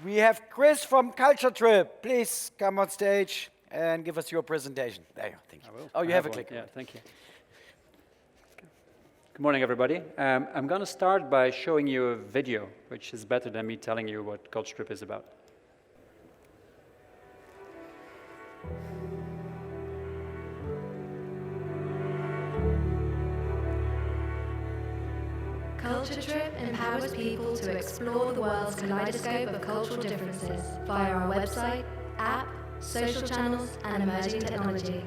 We have Kris from Culture Trip. Please come on stage and give us your presentation. There you go. Thank you. I will. Oh, you have a clicker. Yeah, thank you. Good morning, everybody. I'm going to start by showing you a video, which is better than me telling you what Culture Trip is about. Culture Trip empowers people to explore the world's kaleidoscope of cultural differences via our website, app, social channels, and emerging technology.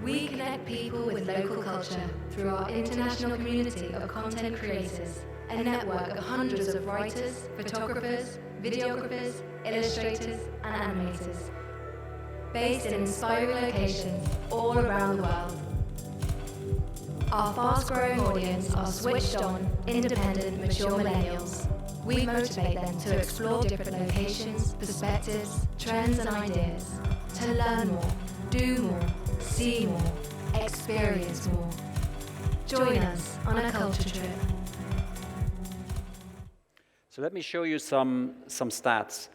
We connect people with local culture through our international community of content creators, a network of hundreds of writers, photographers, videographers, illustrators, and animators, based in inspiring locations all around the world. Our fast-growing audience are switched-on, independent, mature millennials. We motivate them to explore different locations, perspectives, trends, and ideas, to learn more, do more, see more, experience more. Join us on a culture trip. So let me show you some stats.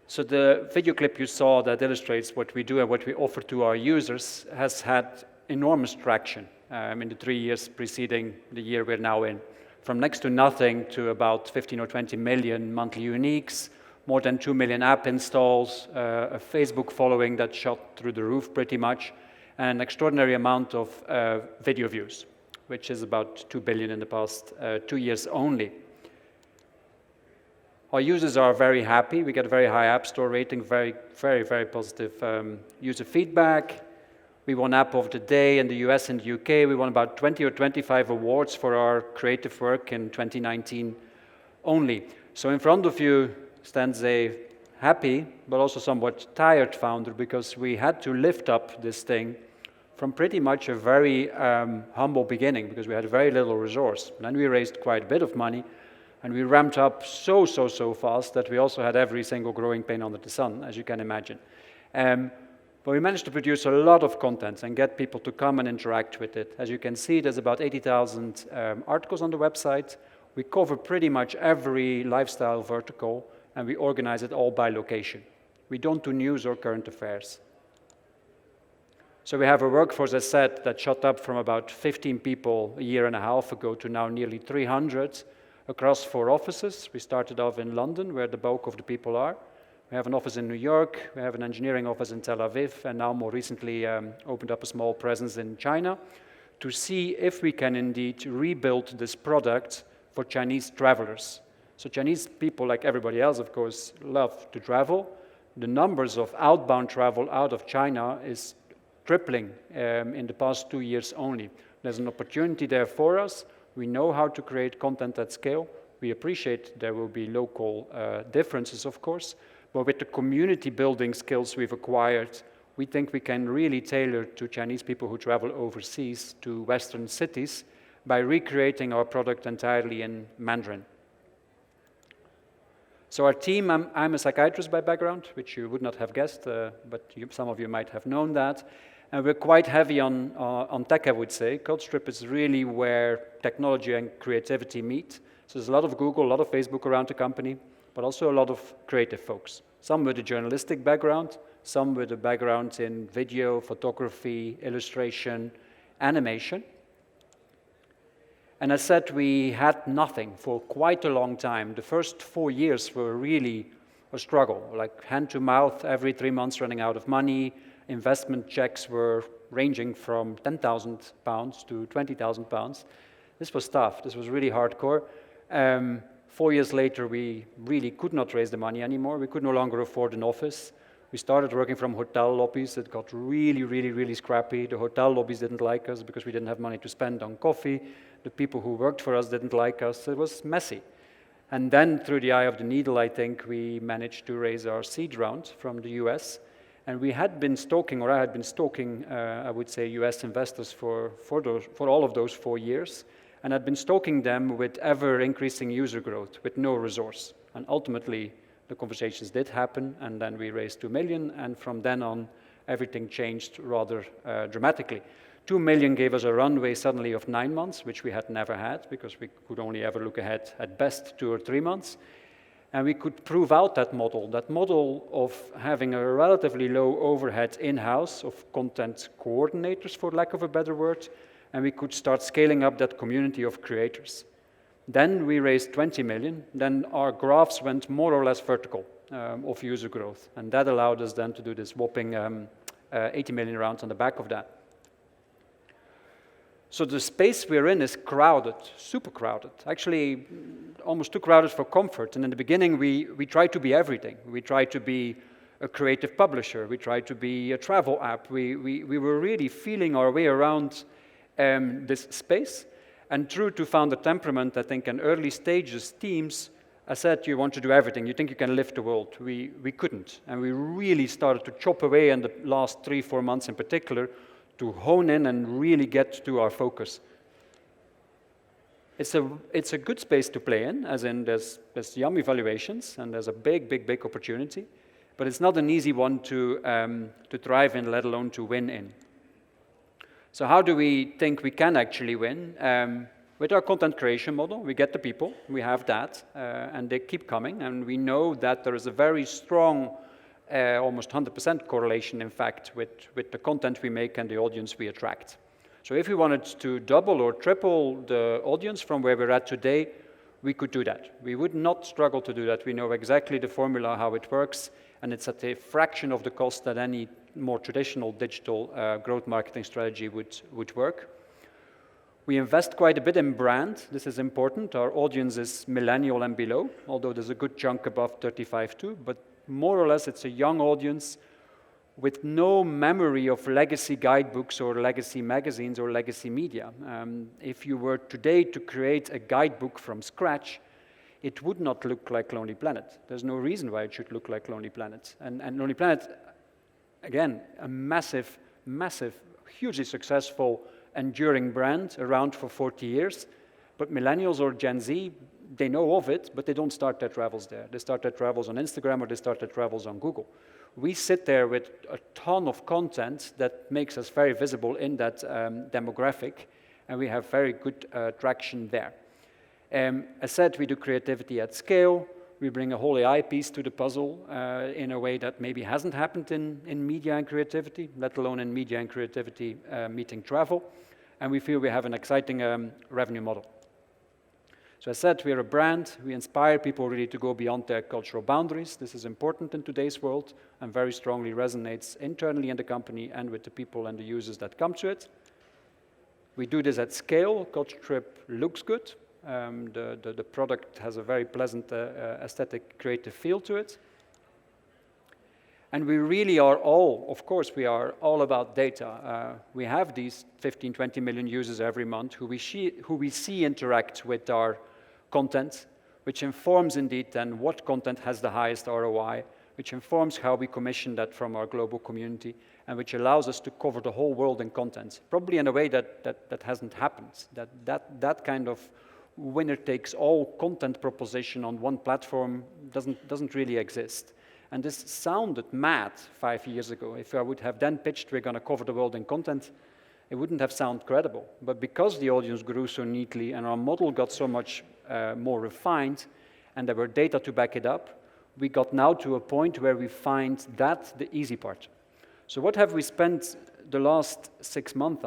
So the video clip you saw that illustrates what we do and what we offer to our users has had enormous traction in the 3 years preceding the year we're now in. From next to nothing to about 15 or 20 million monthly uniques, more than 2 million app installs, a Facebook following that shot through the roof pretty much, and an extraordinary amount of video views, which is about 2 billion in the past 2 years only. Our users are very happy. We get a very high App Store rating, very positive user feedback. We won App of the Day in the US and the UK. We won about 20 or 25 awards for our creative work in 2019 only. So in front of you stands a happy, but also somewhat tired founder, because we had to lift up this thing from pretty much a very humble beginning, because we had very little resource. And then we raised quite a bit of money, and we ramped up so fast that we also had every single growing pain under the sun, as you can imagine. But we managed to produce a lot of content and get people to come and interact with it. As you can see, there's about 80,000 articles on the website. We cover pretty much every lifestyle vertical, and we organize it all by location. We don't do news or current affairs. So we have a workforce, as said, that shot up from about 15 people a year and a half ago to now nearly 300 across 4 offices. We started off in London, where the bulk of the people are. We have an office in New York, we have an engineering office in Tel Aviv, and now more recently opened up a small presence in China to see if we can indeed rebuild this product for Chinese travelers. So Chinese people, like everybody else, of course, love to travel. The numbers of outbound travel out of China is tripling in the past 2 years only. There's an opportunity there for us. We know how to create content at scale. We appreciate there will be local differences, of course. But with the community building skills we've acquired, we think we can really tailor to Chinese people who travel overseas to Western cities by recreating our product entirely in Mandarin. So our team, I'm a psychiatrist by background, which you would not have guessed, but some of you might have known that. And we're quite heavy on tech, I would say. Culture Trip is really where technology and creativity meet. So there's a lot of Google, a lot of Facebook around the company, but also a lot of creative folks. Some with a journalistic background, some with a background in video, photography, illustration, animation. And as said, we had nothing for quite a long time. The first 4 years were really a struggle, like hand to mouth, every 3 months running out of money. Investment checks were ranging from £10,000 to £20,000. This was tough. This was really hardcore. 4 years later, we really could not raise the money anymore. We could no longer afford an office. We started working from hotel lobbies. It got really scrappy. The hotel lobbies didn't like us because we didn't have money to spend on coffee. The people who worked for us didn't like us. It was messy. And then, through the eye of the needle, I think we managed to raise our seed round from the US. And we had been stalking, or I had been stalking, I would say, US investors for all of those 4 years. And I'd been stalking them with ever-increasing user growth, with no resource. And ultimately, the conversations did happen, and then we raised 2 million, and from then on, everything changed rather dramatically. 2 million gave us a runway suddenly of 9 months, which we had never had, because we could only ever look ahead at best 2 or 3 months. And we could prove out that model of having a relatively low overhead in-house of content coordinators, for lack of a better word, and we could start scaling up that community of creators. Then we raised 20 million, then our graphs went more or less vertical of user growth, and that allowed us then to do this whopping 80 million rounds on the back of that. So the space we're in is crowded, super crowded, actually almost too crowded for comfort. And in the beginning, we tried to be everything. We tried to be a creative publisher. We tried to be a travel app. We were really feeling our way around this space. And true to founder temperament, I think in early stages, teams, I said, you want to do everything. You think you can lift the world. We couldn't. And we really started to chop away in the last 3-4 months in particular to hone in and really get to our focus. It's a good space to play in, as in there's yummy valuations and there's a big opportunity, but it's not an easy one to thrive in, let alone to win in. So how do we think we can actually win? With our content creation model, we get the people, we have that, and they keep coming, and we know that there is a very strong almost 100% correlation, in fact, with the content we make and the audience we attract. So if we wanted to double or triple the audience from where we're at today, we could do that. We would not struggle to do that. We know exactly the formula, how it works, and it's at a fraction of the cost that any more traditional digital growth marketing strategy would work. We invest quite a bit in brand. This is important. Our audience is millennial and below, although there's a good chunk above 35 too, but more or less, it's a young audience with no memory of legacy guidebooks or legacy magazines or legacy media. If you were today to create a guidebook from scratch, it would not look like Lonely Planet. There's no reason why it should look like Lonely Planet. And Lonely Planet, again, a massive, hugely successful, enduring brand around for 40 years. But millennials or Gen Z, they know of it, but they don't start their travels there. They start their travels on Instagram or they start their travels on Google. We sit there with a ton of content that makes us very visible in that demographic, and we have very good traction there. As said, we do creativity at scale. We bring a whole AI piece to the puzzle in a way that maybe hasn't happened in media and creativity, let alone in media and creativity meeting travel. And we feel we have an exciting revenue model. So as said, we're a brand. We inspire people really to go beyond their cultural boundaries. This is important in today's world and very strongly resonates internally in the company and with the people and the users that come to it. We do this at scale. Culture Trip looks good. The product has a very pleasant aesthetic, creative feel to it. And we really are all, of course, we are all about data. We have these 15, 20 million users every month who we see interact with our content, which informs indeed then what content has the highest ROI, which informs how we commission that from our global community, and which allows us to cover the whole world in content, probably in a way that hasn't happened. That kind of winner-takes-all content proposition on one platform doesn't really exist. And this sounded mad 5 years ago. If I would have then pitched we're going to cover the world in content, it wouldn't have sounded credible. But because the audience grew so neatly and our model got so much more refined and there were data to back it up, we got now to a point where we find that the easy part. So what have we spent the last 6 months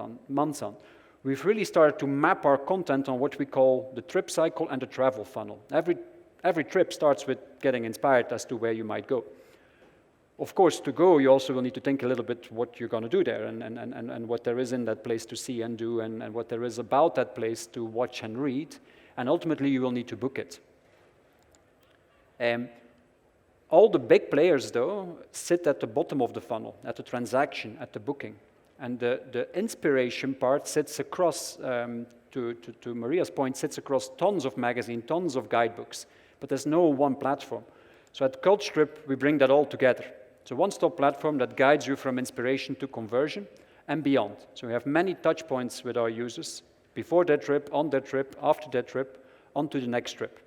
on? We've really started to map our content on what we call the trip cycle and the travel funnel. Every trip starts with getting inspired as to where you might go. Of course, to go, you also will need to think a little bit what you're going to do there and what there is in that place to see and do and what there is about that place to watch and read. And ultimately, you will need to book it. All the big players, though, sit at the bottom of the funnel, at the transaction, at the booking. And the inspiration part sits across, to Maria's point, sits across tons of magazines, tons of guidebooks. But there's no one platform. So at Culture Trip, we bring that all together. It's a one-stop platform that guides you from inspiration to conversion and beyond. So we have many touch points with our users, before their trip, on their trip, after their trip, onto the next trip.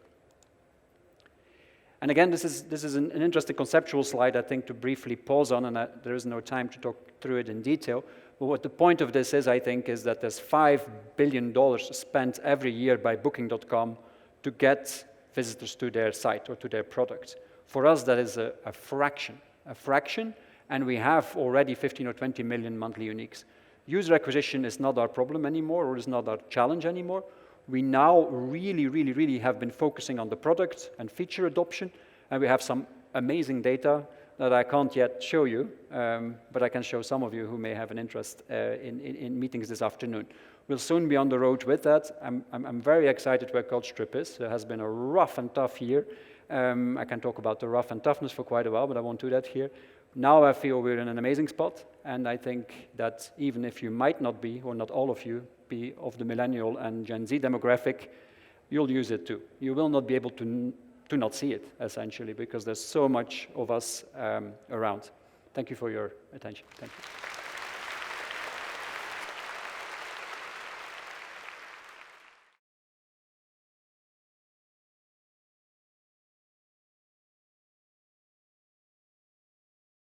And again, this is an interesting conceptual slide, I think, to briefly pause on, and there is no time to talk through it in detail. But what the point of this is, I think, is that there's $5 billion spent every year by Booking.com to get visitors to their site or to their product. For us, that is a fraction, and we have already 15 or 20 million monthly uniques. User acquisition is not our problem anymore, or is not our challenge anymore. We now really have been focusing on the product and feature adoption, and we have some amazing data that I can't yet show you, but I can show some of you who may have an interest in meetings this afternoon. We'll soon be on the road with that. I'm very excited where Culture Trip is. It has been a rough and tough year. I can talk about the rough and toughness for quite a while, but I won't do that here. Now I feel we're in an amazing spot, and I think that even if you might not be, or not all of you, be of the millennial and Gen Z demographic, you'll use it too. You will not be able to not see it, essentially, because there's so much of us around. Thank you for your attention. Thank you.